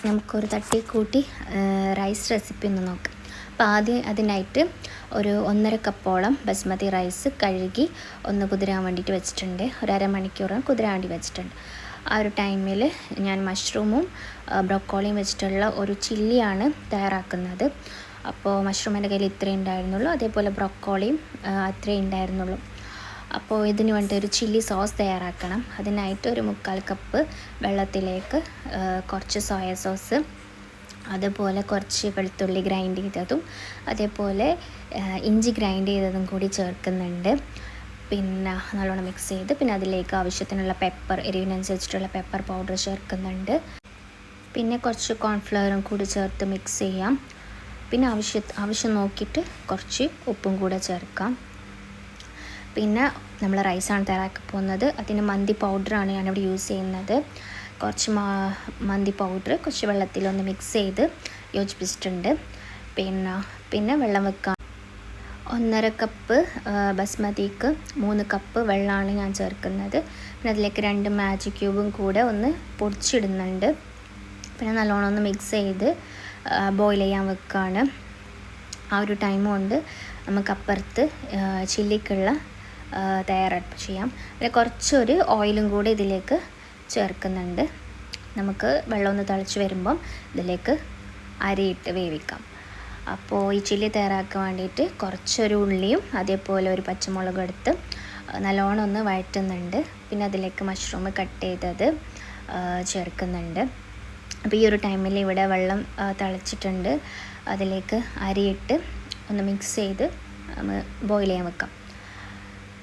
നമുക്കൊരു തട്ടിക്കൂട്ടി rice recipe ഒന്ന് നോക്കാം. അപ്പോൾ ആദ്യം അതിനായിട്ട് ഒരു 1.5 കപ്പോളം ബസ്മതി റൈസ് കഴുകി ഒന്ന് കുതിരാൻ വേണ്ടിയിട്ട് വെച്ചിട്ടുണ്ട്. ഒരു അരമണിക്കൂർ കുതിരാൻ വേണ്ടി വെച്ചിട്ടുണ്ട്. ആ ഒരു ടൈമിൽ ഞാൻ മഷ്റൂമും ബ്രൊക്കോളിയും വെച്ചിട്ടുള്ള ഒരു ചില്ലിയാണ് തയ്യാറാക്കുന്നത്. അപ്പോൾ മഷ്റൂം എൻ്റെ കയ്യിൽ ഇത്രയും ഉണ്ടായിരുന്നുള്ളൂ, അതേപോലെ ബ്രൊക്കോളിയും അത്രയും ഉണ്ടായിരുന്നുള്ളൂ. അപ്പോൾ ഇതിന് വേണ്ടി ഒരു ചില്ലി സോസ് തയ്യാറാക്കണം. അതിനായിട്ട് ഒരു 3/4 കപ്പ് വെള്ളത്തിലേക്ക് കുറച്ച് സോയ സോസ്, അതുപോലെ കുറച്ച് വെളുത്തുള്ളി ഗ്രൈൻഡ് ചെയ്തതും അതേപോലെ ഇഞ്ചി ഗ്രൈൻഡ് ചെയ്തതും കൂടി ചേർക്കുന്നുണ്ട്. പിന്നെ നല്ലോണം മിക്സ് ചെയ്ത് പിന്നെ അതിലേക്ക് ആവശ്യത്തിനുള്ള പെപ്പർ, എരിവിനനുസരിച്ചിട്ടുള്ള പെപ്പർ പൗഡർ ചേർക്കുന്നുണ്ട്. പിന്നെ കുറച്ച് കോൺഫ്ലവറും കൂടി ചേർത്ത് മിക്സ് ചെയ്യാം. പിന്നെ ആവശ്യം നോക്കിയിട്ട് കുറച്ച് ഉപ്പും കൂടെ ചേർക്കാം. പിന്നെ നമ്മൾ റൈസാണ് തയ്യാറാക്കാൻ പോകുന്നത്. അതിന് മന്തി പൗഡറാണ് ഞാനിവിടെ യൂസ് ചെയ്യുന്നത്. കുറച്ച് മന്തി പൗഡർ കുറച്ച് വെള്ളത്തിലൊന്ന് മിക്സ് ചെയ്ത് യോജിപ്പിച്ചിട്ടുണ്ട്. പിന്നെ വെള്ളം വെക്കാം. 1.5 കപ്പ് ബസ്മതിക്ക് 3 കപ്പ് വെള്ളമാണ് ഞാൻ ചേർക്കുന്നത്. പിന്നെ അതിലേക്ക് 2 മാജി ക്യൂബും കൂടെ ഒന്ന് പൊടിച്ചിടുന്നുണ്ട്. പിന്നെ നല്ലോണം ഒന്ന് മിക്സ് ചെയ്ത് ബോയിൽ ചെയ്യാൻ വെക്കുകയാണ്. ആ ഒരു ടൈം കൊണ്ട് നമുക്കപ്പുറത്ത് ചില്ലിക്കുള്ള തയ്യാറെടുപ്പ് ചെയ്യാം. പിന്നെ കുറച്ചൊരു ഓയിലും കൂടി ഇതിലേക്ക് ചേർക്കുന്നുണ്ട്. നമുക്ക് വെള്ളം ഒന്ന് തിളച്ച് വരുമ്പം ഇതിലേക്ക് അരിയിട്ട് വേവിക്കാം. അപ്പോൾ ഈ ചില്ലി തയ്യാറാക്കാൻ വേണ്ടിയിട്ട് കുറച്ചൊരു ഉള്ളിയും അതേപോലെ ഒരു പച്ചമുളകും എടുത്ത് നല്ലോണം ഒന്ന് വഴറ്റുന്നുണ്ട്. പിന്നെ അതിലേക്ക് മഷ്റൂം കട്ട് ചെയ്തത് ചേർക്കുന്നുണ്ട്. അപ്പോൾ ഈ ഒരു ടൈമിൽ ഇവിടെ വെള്ളം തിളച്ചിട്ടുണ്ട്. അതിലേക്ക് അരിയിട്ട് ഒന്ന് മിക്സ് ചെയ്ത് ബോയിൽ ചെയ്യാൻ വെക്കാം.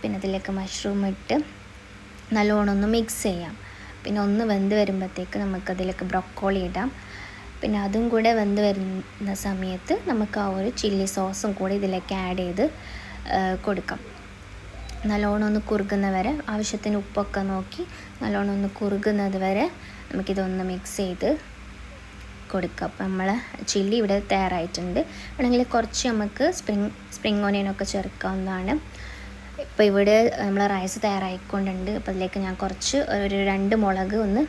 പിന്നെ അതിലേക്ക് മഷ്റൂം ഇട്ട് നല്ലോണം ഒന്ന് മിക്സ് ചെയ്യാം. പിന്നെ ഒന്ന് വെന്ത് വരുമ്പോഴത്തേക്ക് നമുക്കതിലേക്ക് ബ്രൊക്കോളി ഇടാം. പിന്നെ അതും കൂടെ വെന്ത് വരുന്ന സമയത്ത് നമുക്ക് ആ ഒരു ചില്ലി സോസും കൂടി ഇതിലേക്ക് ആഡ് ചെയ്ത് കൊടുക്കാം. നല്ലോണം ഒന്ന് കുറുകുന്ന വരെ, ആവശ്യത്തിന് ഉപ്പൊക്കെ നോക്കി നല്ലോണം ഒന്ന് കുറുകുന്നത് വരെ നമുക്കിതൊന്ന് മിക്സ് ചെയ്ത് കൊടുക്കാം. അപ്പോൾ നമ്മൾ ചില്ലി ഇവിടെ തയ്യാറായിട്ടുണ്ട്. വേണമെങ്കിൽ കുറച്ച് നമുക്ക് സ്പ്രിംഗ് ഓനിയനൊക്കെ ചേർക്കാവുന്നതാണ്. ഇപ്പോൾ ഇവിടെ നമ്മൾ റൈസ് തയ്യാറായിക്കൊണ്ടുണ്ട്. അപ്പോൾ അതിലേക്ക് ഞാൻ കുറച്ച് ഒരു 2 മുളക് ഒന്ന്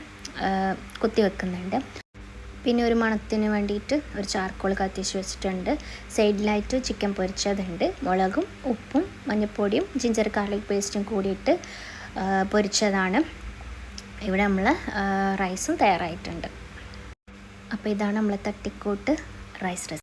കുത്തി വെക്കുന്നുണ്ട്. പിന്നെ ഒരു മണത്തിന് വേണ്ടിയിട്ട് ഒരു ചാർക്കോൾ കത്തിച്ച് വെച്ചിട്ടുണ്ട്. സൈഡിലായിട്ട് ചിക്കൻ പൊരിച്ചതുണ്ട്. മുളകും ഉപ്പും മഞ്ഞൾപ്പൊടിയും ജിഞ്ചർ ഗാർലിക് പേസ്റ്റും കൂടിയിട്ട് പൊരിച്ചതാണ്. ഇവിടെ നമ്മൾ റൈസും തയ്യാറായിട്ടുണ്ട്. അപ്പോൾ ഇതാണ് നമ്മളെ തട്ടിക്കൂട്ട് റൈസ് റെസിപ്പി.